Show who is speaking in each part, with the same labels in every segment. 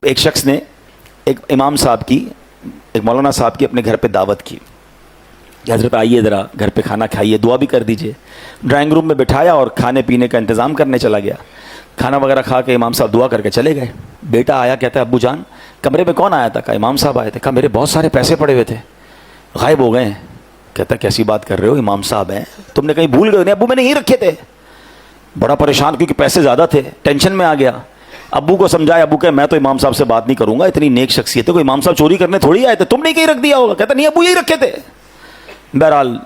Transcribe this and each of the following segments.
Speaker 1: ایک شخص نے ایک امام صاحب کی، ایک مولانا صاحب کی اپنے گھر پہ دعوت کی کہ حضرت آئیے ذرا گھر پہ کھانا کھائیے، دعا بھی کر دیجئے۔ ڈرائنگ روم میں بٹھایا اور کھانے پینے کا انتظام کرنے چلا گیا۔ کھانا وغیرہ کھا کے امام صاحب دعا کر کے چلے گئے۔ بیٹا آیا، کہتا ہے ابو جان کمرے میں کون آیا تھا؟ کہا امام صاحب آئے تھے۔ کہا میرے بہت سارے پیسے پڑے ہوئے تھے، غائب ہو گئے ہیں۔ کہتا کیسی بات کر رہے ہو، امام صاحب ہیں، تم نے کہیں بھول گئے؟ نہیں ابو میں نے یہیں رکھے تھے۔ بڑا پریشان کیونکہ پیسے زیادہ تھے، ٹینشن میں آ گیا۔ ابو کو سمجھایا، ابو کہ میں تو امام صاحب سے بات نہیں کروں گا، اتنی نیک شخصیت ہے، کوئی امام صاحب چوری کرنے تھوڑی آئے تھے، تم نے کہیں رکھ دیا ہوگا۔ کہتا نہیں ابو یہی رکھے تھے۔ بہرحال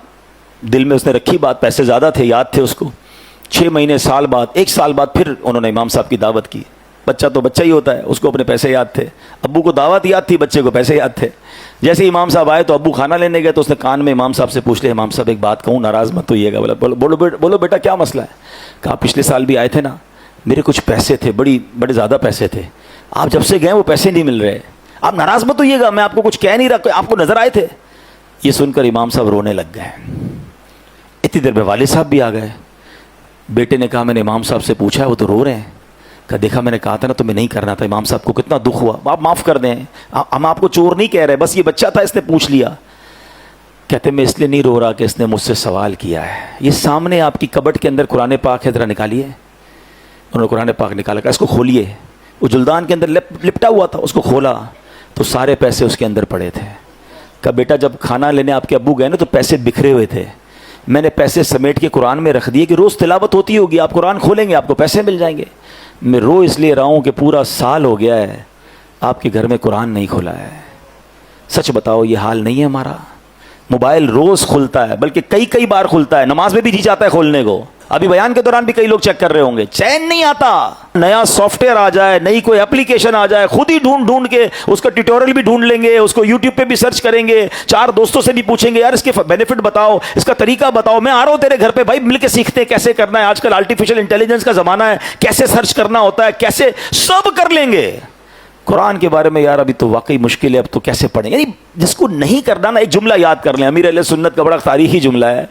Speaker 1: دل میں اس نے رکھی بات، پیسے زیادہ تھے، یاد تھے اس کو۔ 6 مہینے، سال بعد، 1 سال بعد پھر انہوں نے امام صاحب کی دعوت کی۔ بچہ تو بچہ ہی ہوتا ہے، اس کو اپنے پیسے یاد تھے، ابو کو دعوت یاد تھی، بچے کو پیسے یاد تھے۔ جیسے ہی امام صاحب آئے تو ابو کھانا لینے گئے تو اس نے کان میں امام صاحب سے پوچھ لیا، امام صاحب ایک بات کہوں، ناراض مت ہوئیے گا۔ بولو بیٹا کیا مسئلہ ہے؟ کہا پچھلے سال بھی آئے تھے نا، میرے کچھ پیسے تھے، بڑے زیادہ پیسے تھے، آپ جب سے گئے وہ پیسے نہیں مل رہے، آپ ناراض مت ہوئیے گا، میں آپ کو کچھ کہہ نہیں رہا، آپ کو نظر آئے تھے۔ یہ سن کر امام صاحب رونے لگ گئے۔ اتنی دیر میں والد صاحب بھی آ گئے۔ بیٹے نے کہا میں نے امام صاحب سے پوچھا ہے، وہ تو رو رہے ہیں۔ کہا دیکھا میں نے کہا تھا نا تمہیں نہیں کرنا تھا، امام صاحب کو کتنا دکھ ہوا، آپ معاف کر دیں، ہم آپ کو چور نہیں کہہ رہے، بس یہ بچہ تھا اس نے پوچھ لیا۔ کہتے میں اس لیے نہیں رو رہا کہ اس نے مجھ سے سوال کیا ہے۔ یہ سامنے آپ کی کبٹ کے اندر قرآن پاک ہے، ذرا نکالیے۔ انہوں نے قرآن پاک نکالا، کہا اس کو کھولیے۔ وہ جلدان کے اندر لپٹا ہوا تھا، اس کو کھولا تو سارے پیسے اس کے اندر پڑے تھے۔ کہا بیٹا جب کھانا لینے آپ کے ابو گئے نا تو پیسے بکھرے ہوئے تھے، میں نے پیسے سمیٹ کے قرآن میں رکھ دیے کہ روز تلاوت ہوتی ہوگی، آپ قرآن کھولیں گے آپ کو پیسے مل جائیں گے۔ میں رو اس لیے رہا ہوں کہ پورا سال ہو گیا ہے آپ کے گھر میں قرآن نہیں کھولا ہے۔ سچ بتاؤ یہ حال نہیں ہے ہمارا؟ موبائل روز کھلتا ہے، بلکہ کئی بار کھلتا ہے، نماز میں بھی جی چاہتا ہے کھولنے کو۔ ابھی بیان کے دوران بھی کئی لوگ چیک کر رہے ہوں گے، چین نہیں آتا۔ نیا سافٹ ویئر آ جائے، نئی کوئی اپلیکیشن آ جائے، خود ہی ڈھونڈ کے اس کا ٹیوٹوریل بھی ڈھونڈ لیں گے، اس کو یوٹیوب پہ بھی سرچ کریں گے، 4 دوستوں سے بھی پوچھیں گے یار اس کے بینیفٹ بتاؤ، اس کا طریقہ بتاؤ، میں آ رہا ہوں تیرے گھر پہ بھائی، مل کے سیکھتے ہیں کیسے کرنا ہے۔ آج کل آرٹیفیشل انٹیلیجنس کا زمانہ ہے، کیسے سرچ کرنا ہوتا ہے، کیسے سب کر لیں گے۔ قرآن کے بارے میں یار ابھی تو واقعی مشکل ہے، اب تو کیسے پڑھیں؟ یعنی جس کو نہیں کرنا نا، ایک جملہ یاد کر لیں، امیر اہل سنت کا بڑا تاریخی جملہ ہے۔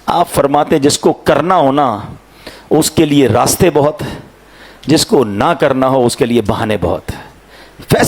Speaker 1: آپ فرماتے ہیں جس کو کرنا ہو نا اس کے لیے راستے بہت، جس کو نہ کرنا ہو اس کے لیے بہانے بہت۔